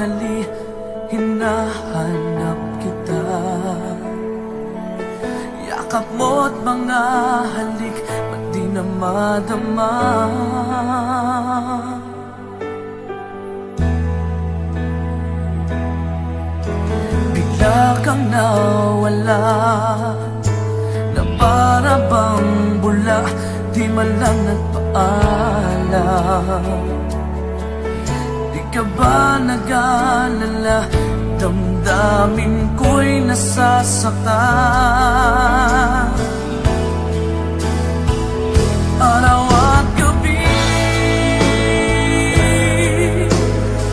nagmamadali, hinahanap kita. Yakap mo't mga halik, ba't di na madama? Bigla kang nawala, na para bang bula, di man lang nagpaalam. Di ka ba nag-alala, damdamin ko'y nasasaktan. Araw at gabi,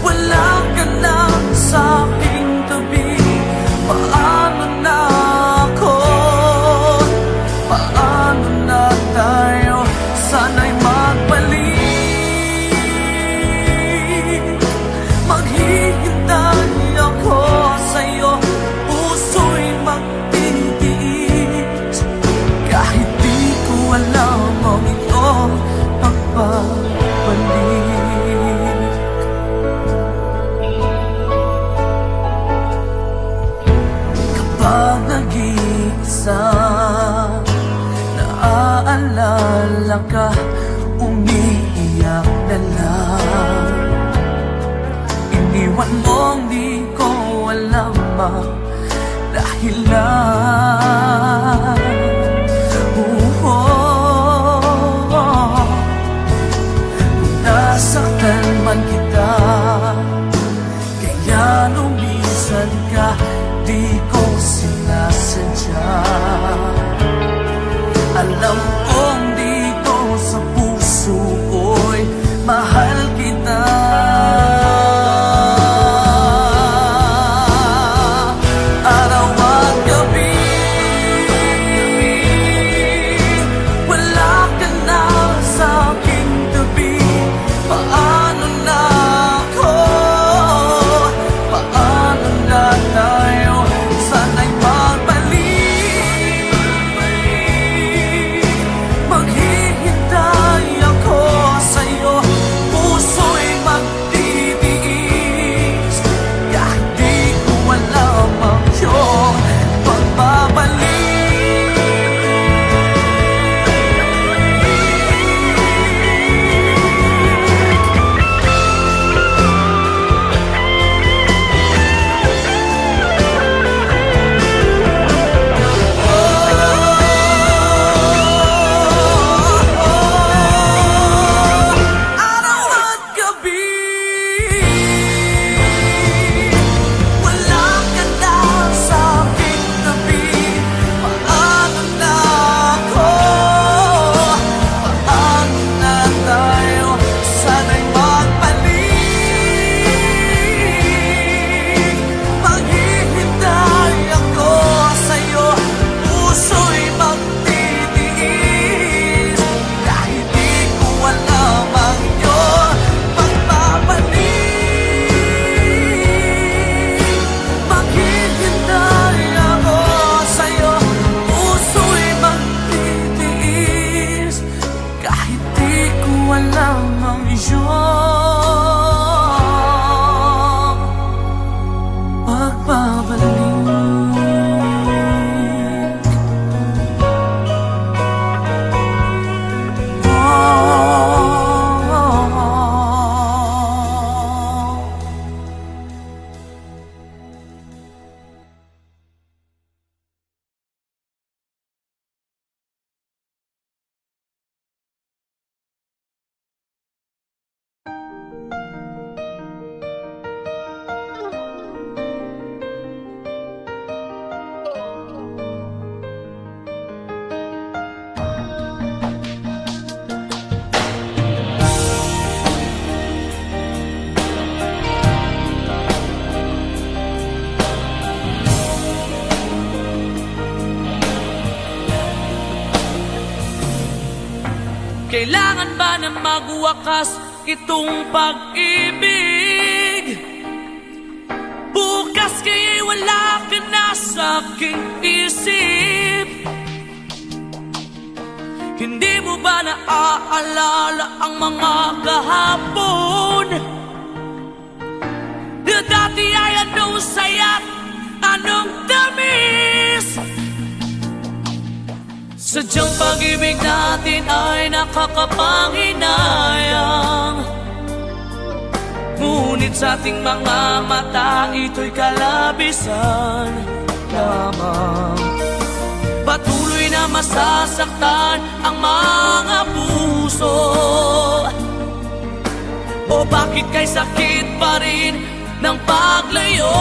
wala ka na sa aking tabi. Paano na ako? Paano na tayo? Sana'y magbalik. Maghihintay ako sa'yo, puso'y magtitiis. Kahit di ko alam ang iyong pagbabalik. Kapag nag-iisa, naaalala ka, umiiyak na lang. Iniwan mong di ko alam ang dahilan. Nasaktan man kita, kaya lumisan ka, di ko sinasadya. Alam kong dito sa puso ko'y mahal kita. Araw at gabi, wala ka na sa aking tabi. Paano na ako? Paano na tayo? Sana'y magbalik. Maghihintay ako sa'yo, puso'y magtitiis. Kahit di ko alam ang iyong pagbabalik. Araw at gabi, wala ka na sa aking tabi. Paano na ako? Paano na tayo? Sana'y magbalik. Maghihintay ako sa'yo, puso'y magtitiis. Kahit di ko alam ang iyong pagbabalik. Maghihintay ako sa'yo, puso'y magtitiis. Kahit di ko alam ang iyong pagbabalik. Kailangan ba na magwakas itong pag-ibig? Bukas kaya'y wala ka na sa aking isip. Hindi mo ba naaalala ang mga kahapon? na dati ay anong saya't anong tamis. Sadyang pag-ibig natin ay nakakapanghinayang, ngunit sa ating mga mata ito'y kalabisan lamang. Patuloy na masasaktan ang mga puso, o bakit kay sakit pa rin ng paglayo?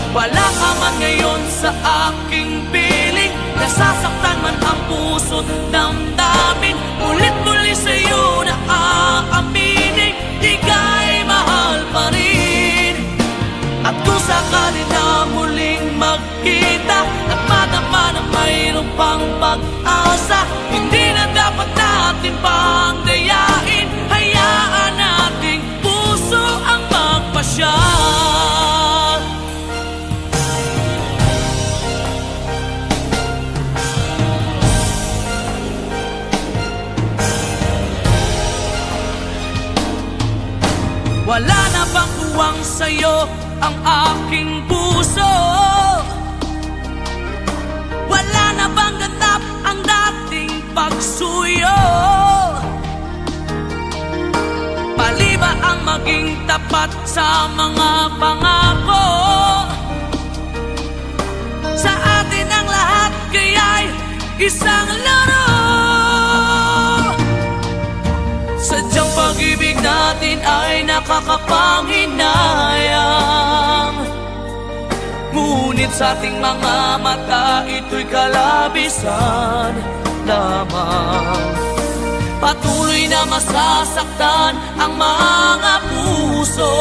Wala ka man ngayon sa aking piling, nasasaktan man ang puso't damdamin. Ulit-muli sa'yo na aaminin, ika'y mahal pa rin. At kung sakali na muling magkita at madama na mayroong pang pag-asa, hindi na dapat natin pang dayain. Hayaan nating puso ang magpasya. Wala na bang uwang sa'yo ang aking puso? Wala na bang ganap ang dating pagsuyo? Mali ba ang maging tapat sa mga pangako? Sa atin ang lahat kaya'y isang laro. Sadyang pag-ibig natin ay nakakapanghinayang, ngunit sa ating mga mata ito'y kalabisan lamang. Patuloy na masasaktan ang mga puso,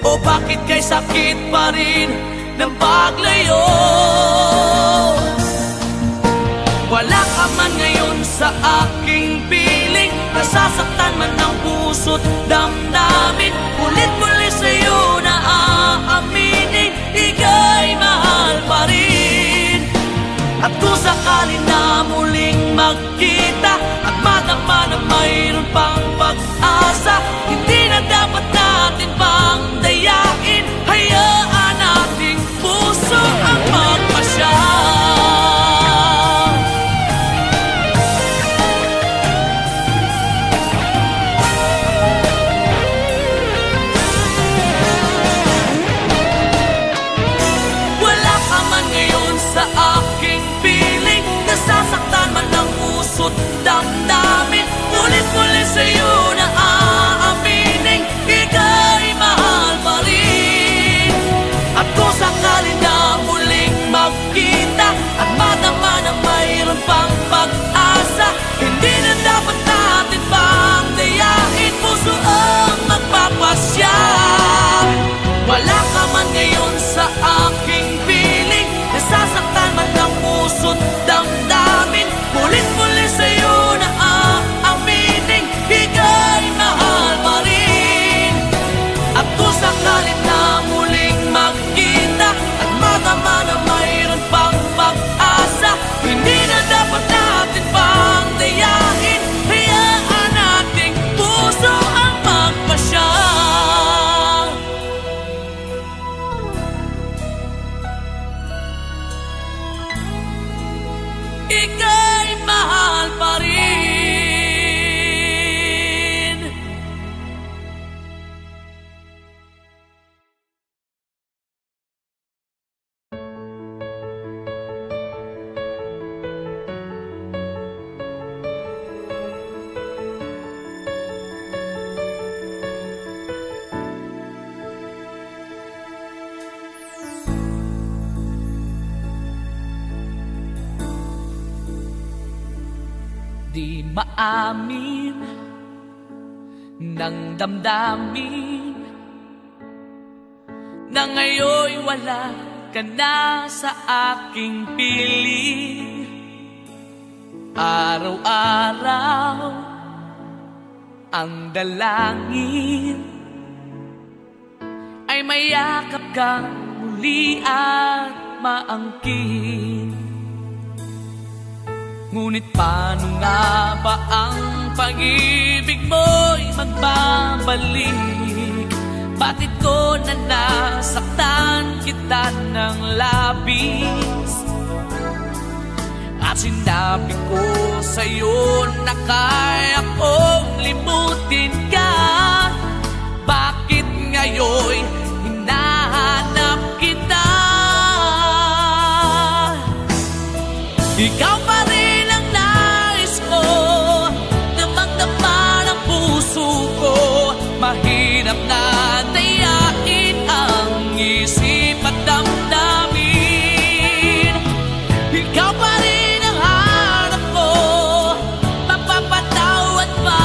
o bakit kay sakit pa rin ng paglayo? Wala ka man ngayon sa aking piling, nasasaktan man ang puso't damdamin. Ulit-muli sa'yo na aaminin, ika'y mahal pa rin. At kung sakali na muling magkita at madama na mayroon pang pag-asa, hindi na dapat natin pang dayain. Hayaan nating puso ang magpasya. Nasasaktan man ang puso't damdamin, ulit-muli sa'yo na aaminin, ika'y mahal pa rin. At kung sakali na muling magkita at madama na mayroon pang pag-asa, hindi na dapat natin pang dayain, puso ang magpapasya. Wala ka man ngayon sa aking piling, nasasaktan man ang puso't damdamin. Ulit-muli sa'yo na aaminin, ika'y mahal pa rin. At kung sakali na muling magkita at madama na mayroon pang pag-asa, hindi na dapat natin pang dayain. Hayaan nating puso ang magpasya. Ika'y mahal pa rin. Di maamin ng damdamin na ngayon'y wala ka na sa aking piling. Araw-araw ang dalangin ay mayakap kang muli at maangkin. Ngunit paano nga ba ang pag-ibig mo'y magbabalik? Bakit ko na nasaktan kita ng labis? At sinabi ko sa'yo na kaya kong limutin ka. Bakit ngayon'y hinahanap kita? Ikaw pa rin ang nais ko, damang-dama ng puso ko. Mahirap na dayain ang isip at damdamin. Ikaw pa rin ang hanap ko, mapapatawad pa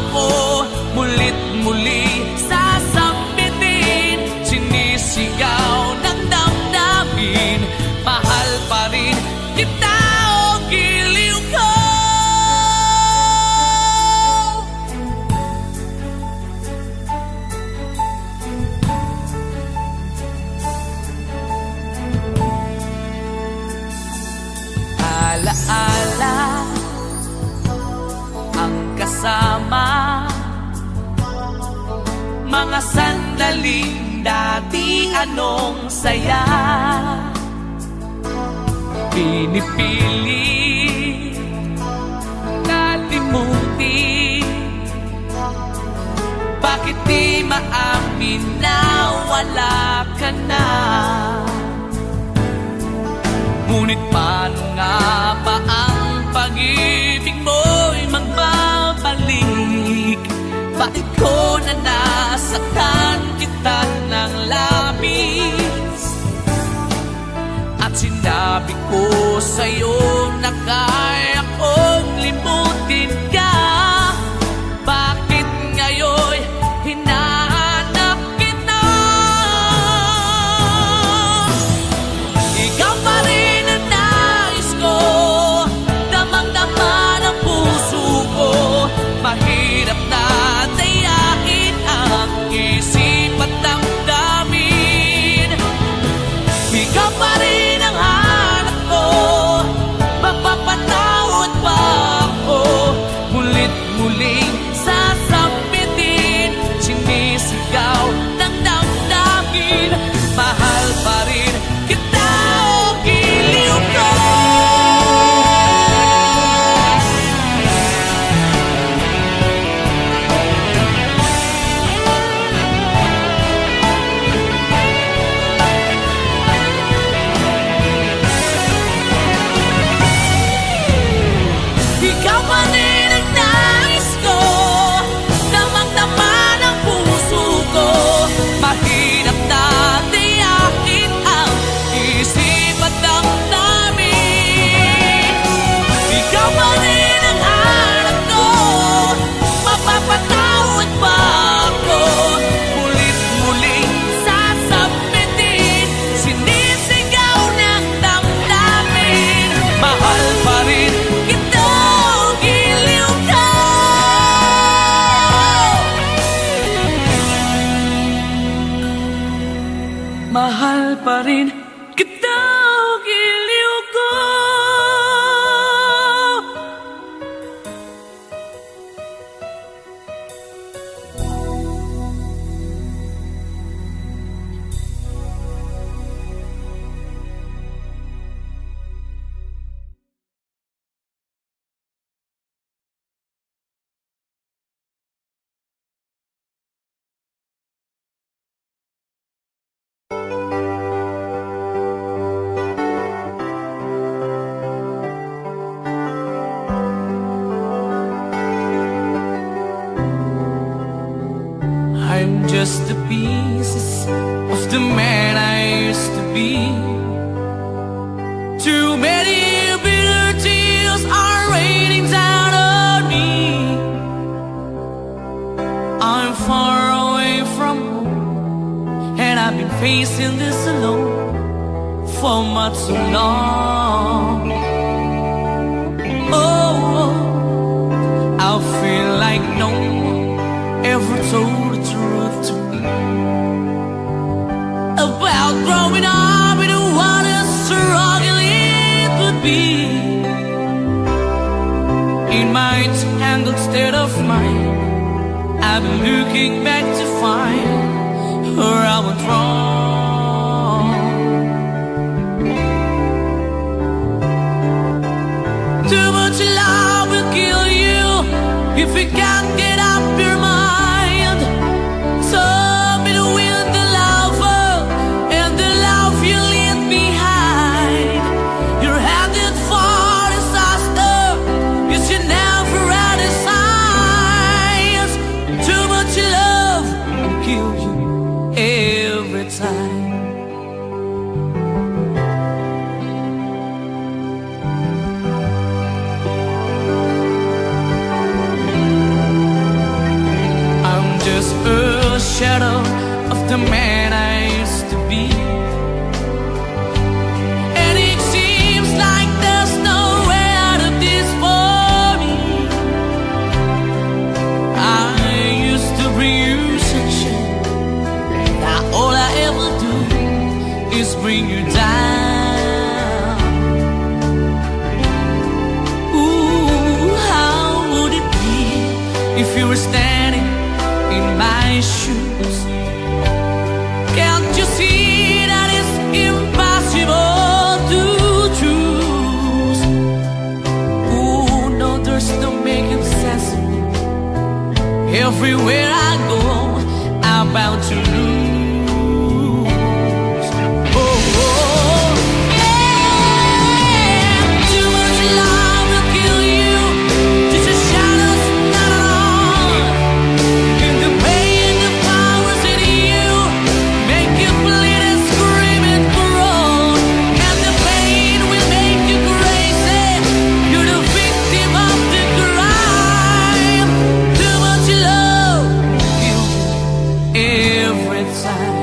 ako. Mulit muli sasambitin, sinisigaw ng damdamin. Mahal pa rin kita. Alaala ang kasama, mga sandaling dati anong saya. Pinipilit kalimutin, bakit di maamin na wala ka na? Ngunit paano nga ba ang pag-ibig mo'y magbabalik? Bakit ko na nasaktan kita ng labis? At sinabi ko sa'yo na kaya kong limutin ka. Bakit ngayon'y hinahanap kita? Ikaw pa rin mahirap na dayain ang isip at damdamin. Ikaw pa rin ang hanap ko, mapapatawad pa ako. Mulit-muling sasambitin, sinisigaw ng damdamin. Mahal pa rin kita o giliw ko. Mahal pa rin kita o giliw ko. I'm just the pieces of the man I used to be. Too many bitter tears are raining down on me. I'm far away from home, and I've been facing this alone for much too long. Oh, I feel like no one ever told the truth to me about growing up in what a struggle it would be. I've been looking back to find where I went wrong. Too much love will kill you if you can't get up your mind. So between the lover and the love you leave behind, you're headed for disaster. You should never had a signs. Too much love will kill you every time. Just a shadow of the man I used to be, and it seems like there's no way out of this for me. I used to bring you sunshine, now all I ever do is bring you down. Ooh, how would it be if you were standing in my shoes? Can't you see that it's impossible to choose? Ooh, no, there's no making sense of me. Everywhere I go, I'm bound to lose. Oh, oh, yeah. Too much love will kill you. Just a shadow's not alone. The pain, the powers in you make you bleed and scream and groan, and the pain will make you crazy. You're the victim of the crime. Too much love kills you every time.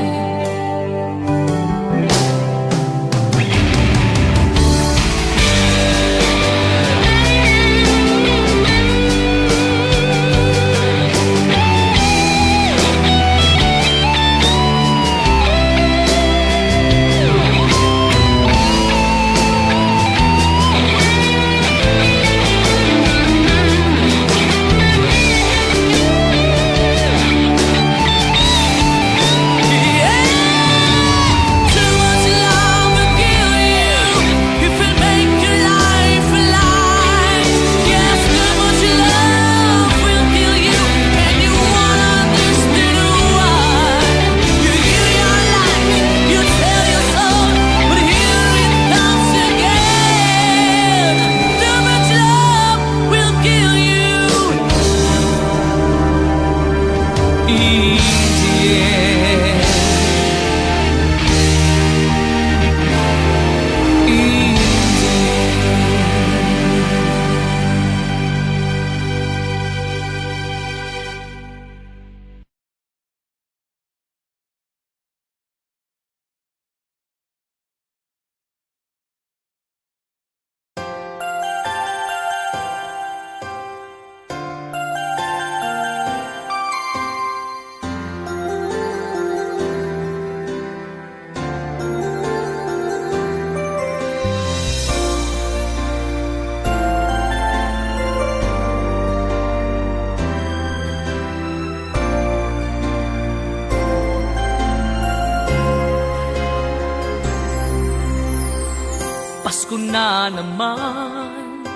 Pasko na naman,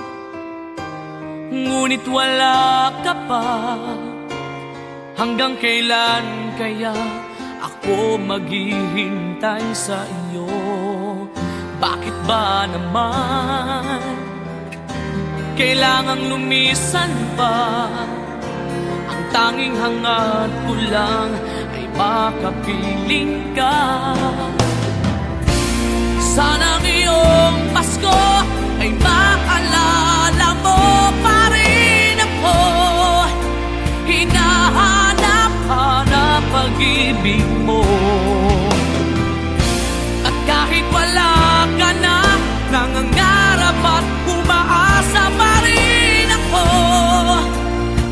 ngunit wala ka pa. Hanggang kailan kaya ako maghihintay sa iyo? Bakit ba naman kailangang lumisan pa? Ang tanging hangad ko lang ay makapiling ka. Sana ngayong Pasko ay maalala mo pa rin ako. Hinahanap-hanap pag-ibig mo. At kahit wala ka na, nangangarap at umaasa pa rin ako.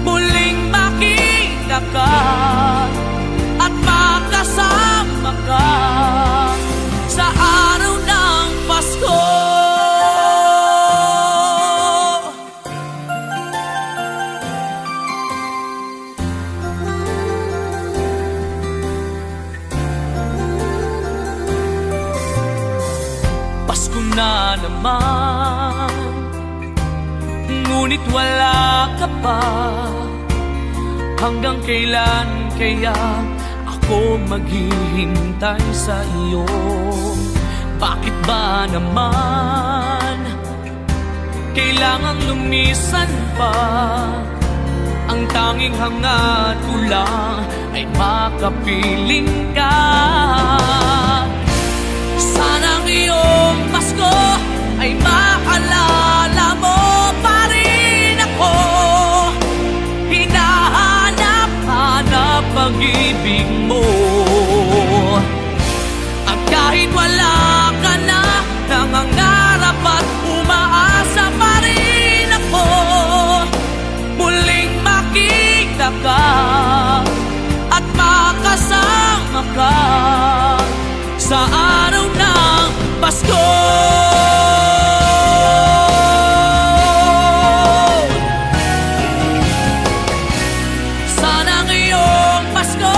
Muling makita ka at makasama ka sa araw ng Pasko. naman, ngunit wala ka pa. Hanggang kailan kaya ako maghihintay sa iyo? Bakit ba naman kailangang lumisan pa? Ang tanging hangad ko lang ay makapiling ka. Sana ngayong Pasko ay maalala mo pa rin ako. Hinahanap-hanap pag-ibig mo. At kahit wala ka na, nangangarap at umaasa pa rin ako. Muling makita ka at makasama ka sa araw ng Pasko. Sana ngayong Pasko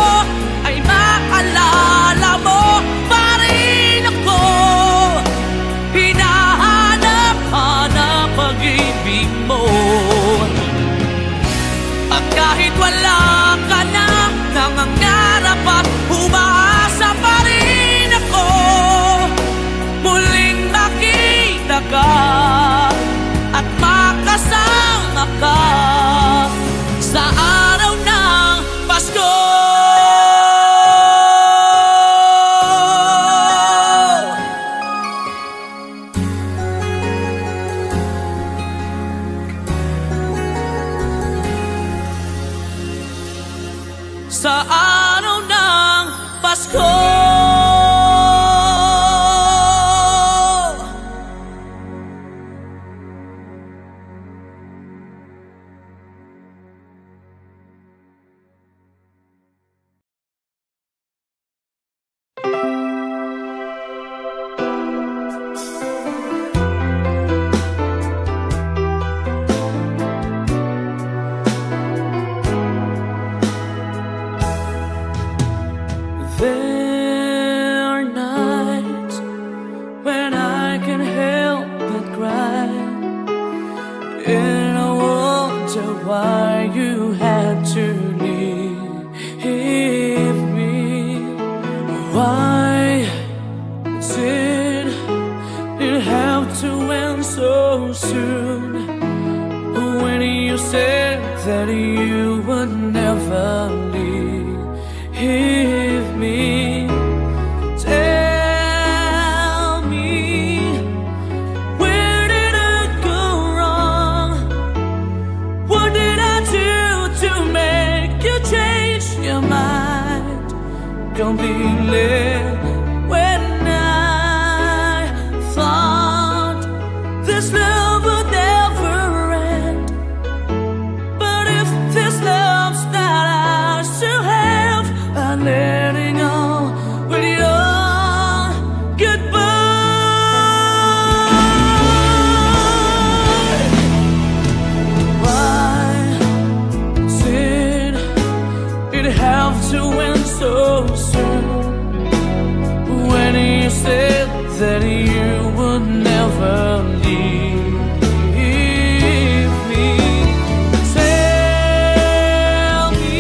ay maalala mo pa rin ako. Hinahanap-hanap pag-ibig mo. At kahit wala ka na, nangangarap at umaasa pa rin ako. Muling makita ka at makasama ka sa araw ng Pasko. Sa araw ng Pasko. There are nights when I can help but cry, and I wonder why you had to leave me. Why did it have to end so soon? When you said that you would never leave me, tell me, where did I go wrong? What did I do to make you change your mind completely? When I thought this love would never end, but if this love's not ours to have, I'm letting go with your goodbye. Why did it have to end so soon? When you said that you would never leave me, tell me,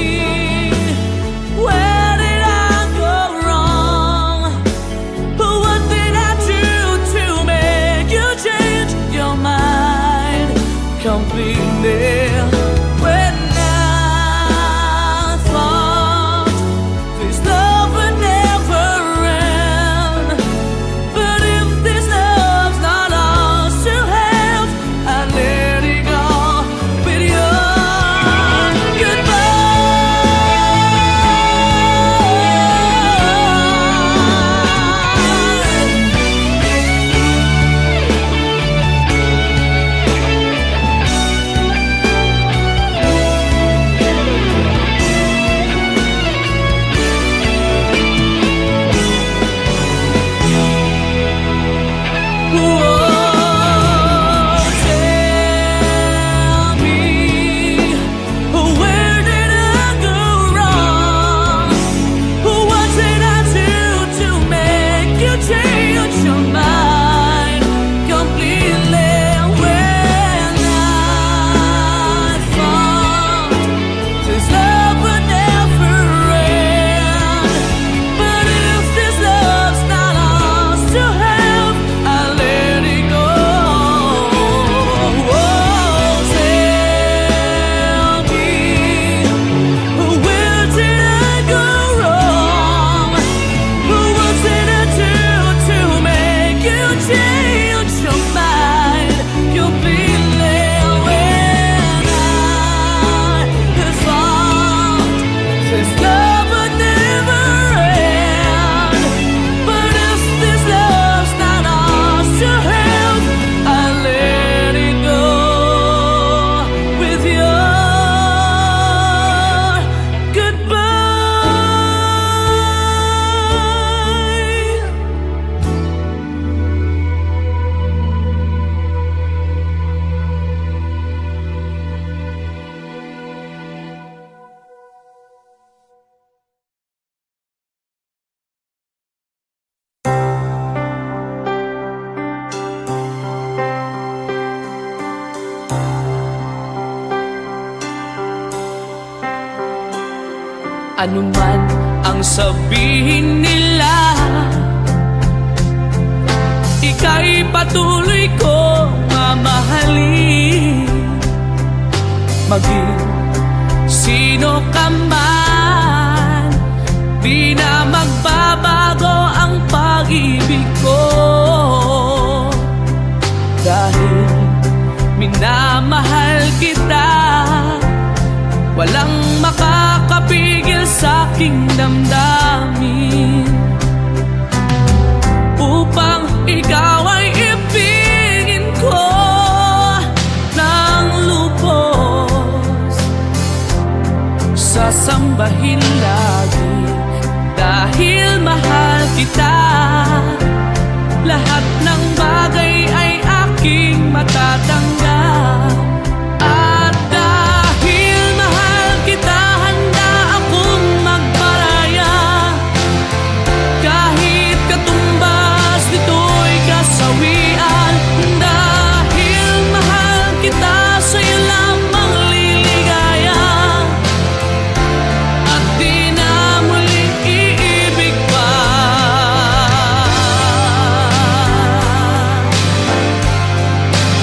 where did I go Ano man ang sabihin nila, ika'y patuloy ko mamahalin. Maging sino ka man, di na magbabago ang pag-ibig ko. Dahil minamahal kita, walang makakapigil sa aking damdamin. Upang ikaw ay ibigin ko ng lubos, sasambahin lagi dahil mahal kita. Lahat ng bagay ay aking matatanggap. At dahil mahal kita, handa akong magparaya. Kahit katumbas nito'y kasawian. Dahil mahal kita, sa'yo lamang liligaya. At di na muling iibig pa.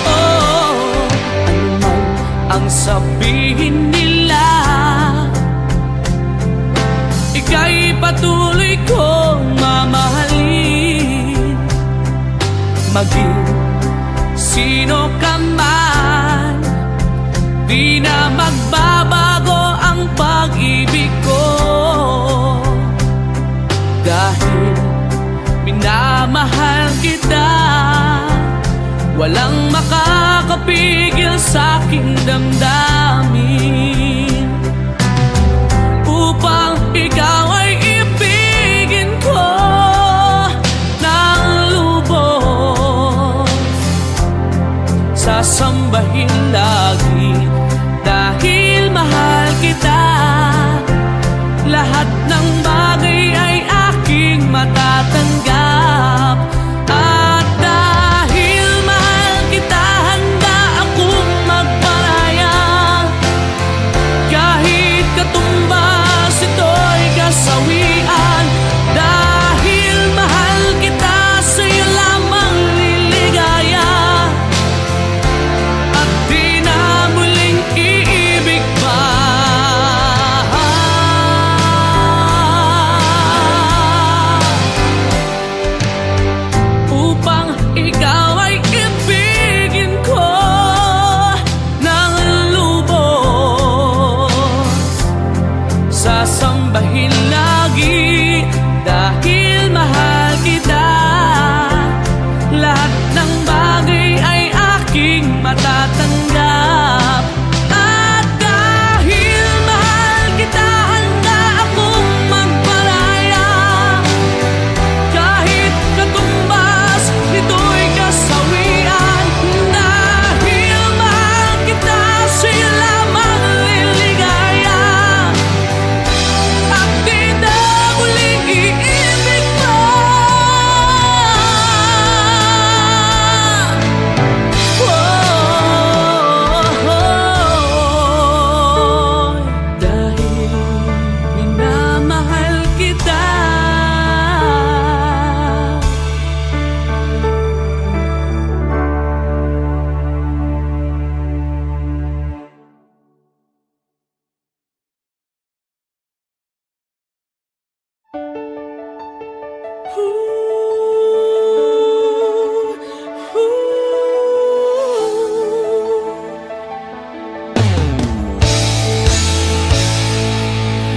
Oh, ano man ang sabihin nila, ika'y patuloy kong mamahalin. Maging sino ka man, di na magbabago ang pag-ibig ko. Dahil minamahal kita, walang makakapigil sa aking damdamin. Upang ikaw ay ibigin ko ng lubos, sasambahin lagi dahil mahal kita. Lahat ng bagay ay aking matatanggap. At dahil mahal kita, handa akong magparaya. Kahit katumbas ito'y kasawian. Dahil mahal kita, sa'yo lamang liligaya. At di na muling iibig pa. Upang ikaw ay ibigin ko ng lubos, sasambahin lagi dahil mahal kita. Lahat ng bagay ay aking matatanggap. At dahil mahal kita, handa akong magparaya. Kahit katumbas nito'y kasawian. Dahil mahal kita, sa'yo lamang liligaya. At di na muling iibig pa. Dahil minamahal kita.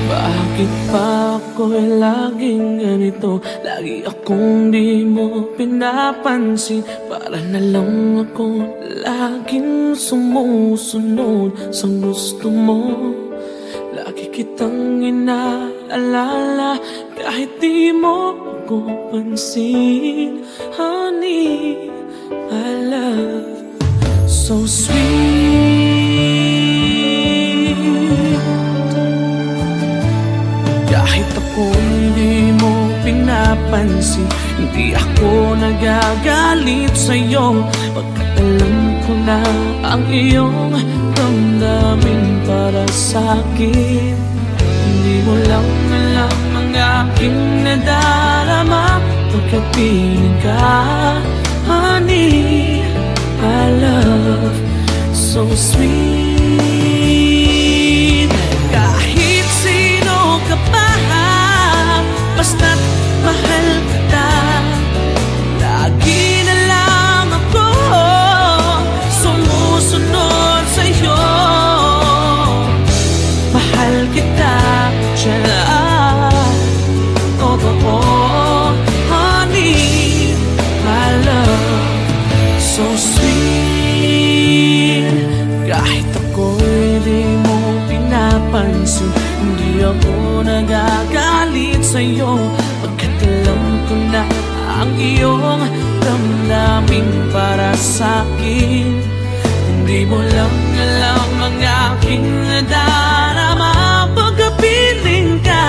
Bakit pa ako'y laging ganito? Lagi akong di mo pinapansin. Para na lang ako laging sumusunod sa gusto mo. Lagi kitang inaalala kahit di mo ako pansin. Honey, my love, so sweet. Kahit ako hindi mo pinapansin, hindi ako nagagalit sa'yo. Pagkat alam ko na ang iyong damdamin para sa'kin. Di mo lang alam ang aking nadarama pagkapiling ka. Honey, I love so sweet. Kahit sino ka pa, basta't mahal kita. Lagi na lang ako sumusunod sa'yo. Mahal kita, dyan totoo. Honey, I love so sweet. Kahit ako'y di mo pinapansin, hindi ako nagagalit sa'yo, pagkat alam ko na ang iyong damdamin para sa'kin. Hindi mo lang alam ang aking nadarama pagkapiling ka.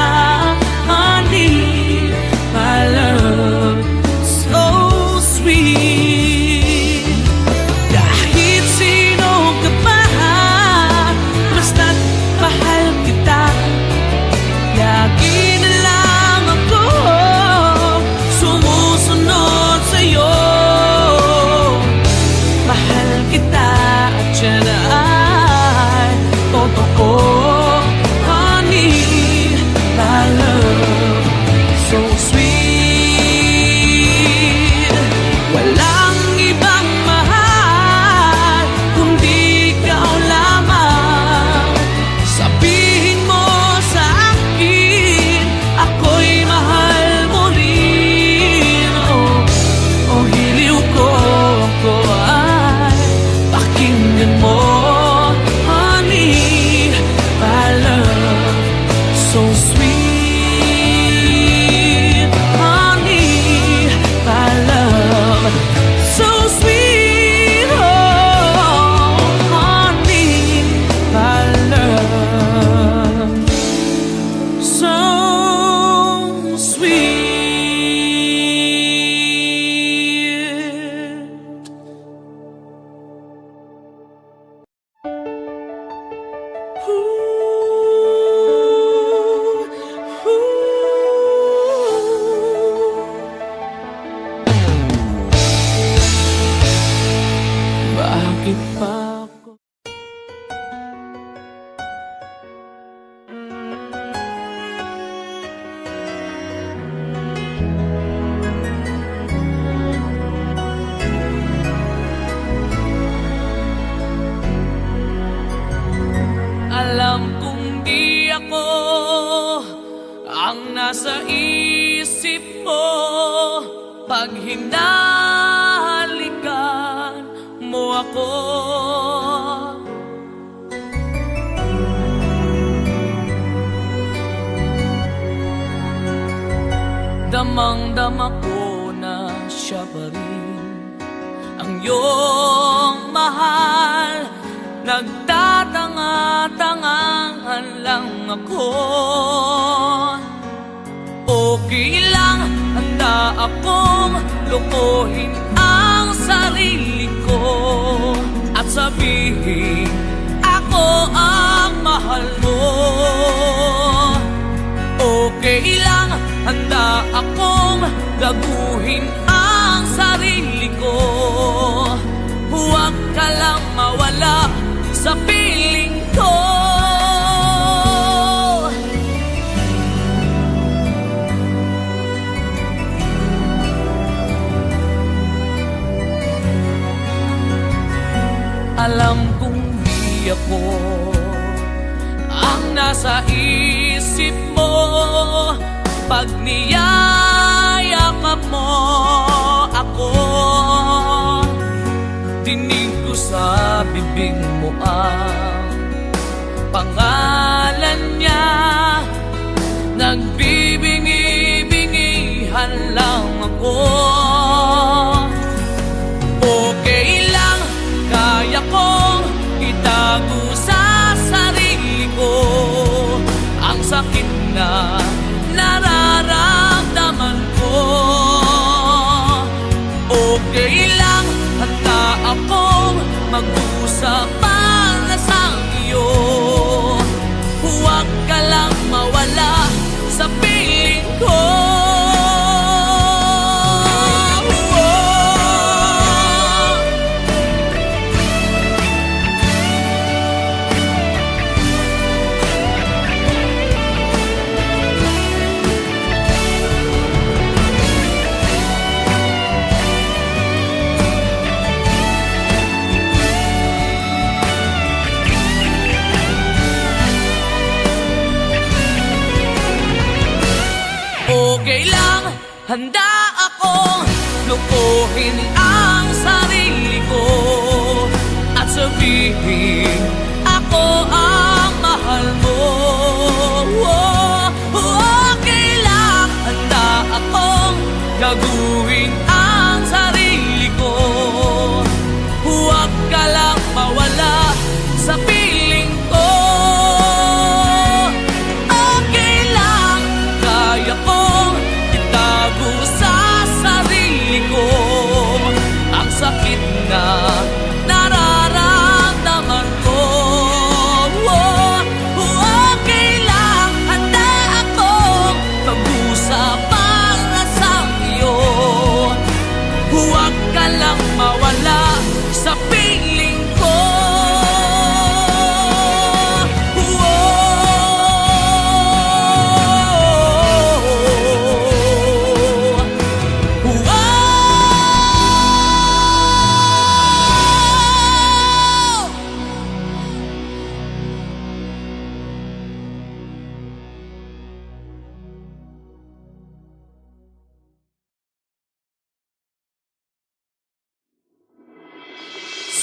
Honey, my love so sweet. Kahit sino ka pa, basta't mahal kita. Lagi na lang ako sumusunod sa'yo. Mahal kita at siya na ay totoo. Honey, my love so sweet. Walang ibang mahal kundi ikaw lamang. Sabihin mo sa akin, ako'y mahal mo rin. Oh, hiliw ko ay pakinggan mo. Honey, my love so sweet. Honey, my love so sweet. Oh, honey, my love so sweet. Bakit pa ako? Alam kong di ako ang nasa isip mo pag hinahalikan mo ako. Damang-dama ko na siya pa rin ang iyong mahal. Nagtatanga-tangahan lang ako. Okay lang, handa akong lukuhin ang sarili ko at sabihin ako ang mahal mo. Okay lang, handa akong gaguhin ang sarili ko. Huwag ka lang mawala sa piling ko. Alam kong di ako ang nasa isip mo pag niyayakap mo ako. Dinig ko sa bibig mo ang pangalan niya. Nagbibingi-bingihan lang ako. Okay lang, kaya kong itago sa sarili ko ang sakit na nararamdaman ko. Okay lang, handa akong mag-usap para sa iyo. Huwag ka lang mawala Okay lang, handa akong lukuhin ang sarili ko at sabihin ako ang mahal mo. Okay lang, handa akong gaguhin ang sarili ko. Huwag ka lang mawala sa piling ko. Okay lang, kaya kong itago sa sarili ko ang sakit na nararamdaman ko. Okay lang, handa akong mag-usap para sa iyo. Huwag ka lang mawala sa piling ko.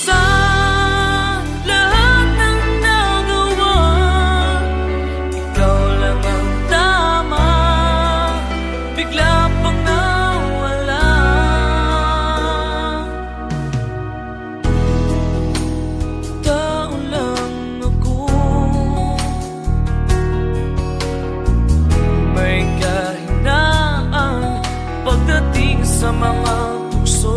Sa lahat ng nagawa, ikaw lang ang tama. Bigla pang nawala. Tao lang ako, may kahinaan pagdating sa mga tukso.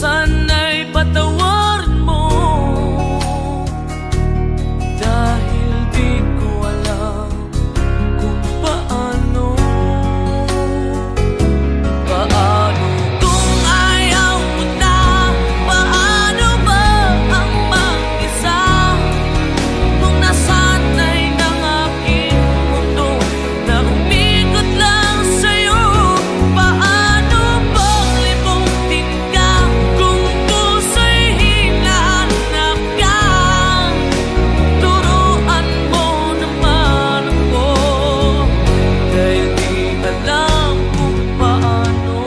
Sana'y patawarin mo, dahil di ko alam kung paano. Paano kung ayaw mo na? Paano ba ang mag-isa? Kung nasanay ng aking mundo na umikot lang sa'yo. Paano bang limutin ka kung puso'y hinahanap ka? Turuan mo naman ako, dahil di alam kung paano.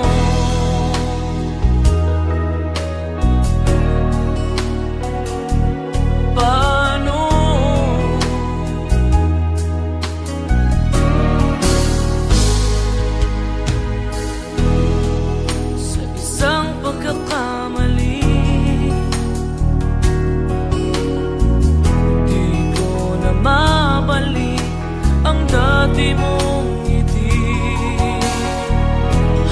Paano? Sa isang pagkakamali, di ko na mabalik ang dati mong ngiti.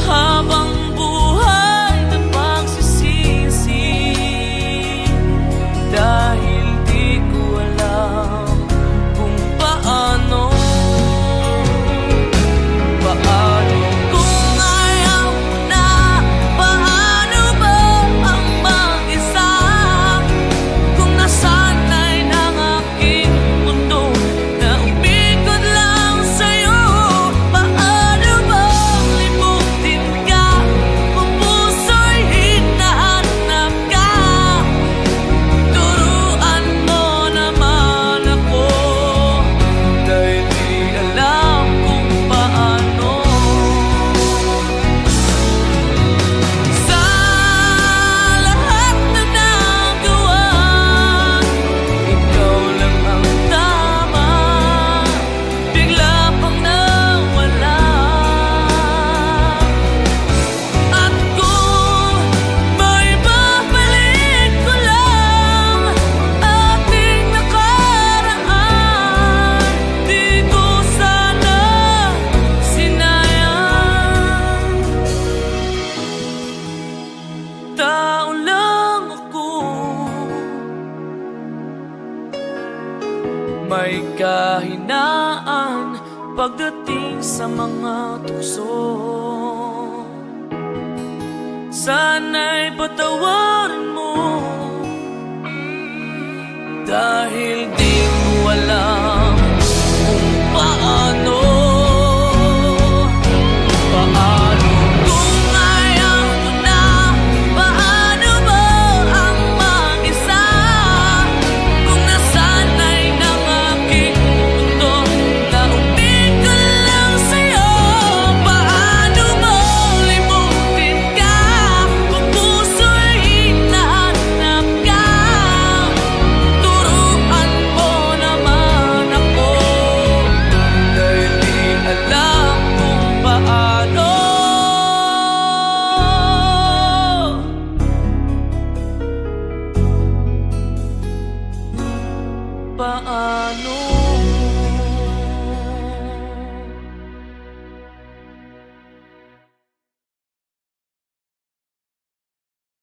Habang buhay na pagsisisi, dahil di ko alam kung paano. Paano kung ayaw mo na? Paano ba ang mag-isa? Kung nasanay ng aking mundo na umikot lang sa'yo. Paano bang limutin ka kung puso'y hinahanap ka? Turuan mo naman ako, dahil di alam kung paano. Sa lahat ng nagawa, ikaw lang ang tama. Bigla pang nawala. At kung may babalik ko lang ating nakaraan, di ko sana sinayang. Tao lang ako, may kahinaan pagdating sa mga tukso. Sana'y patawarin mo, dahil di ko alam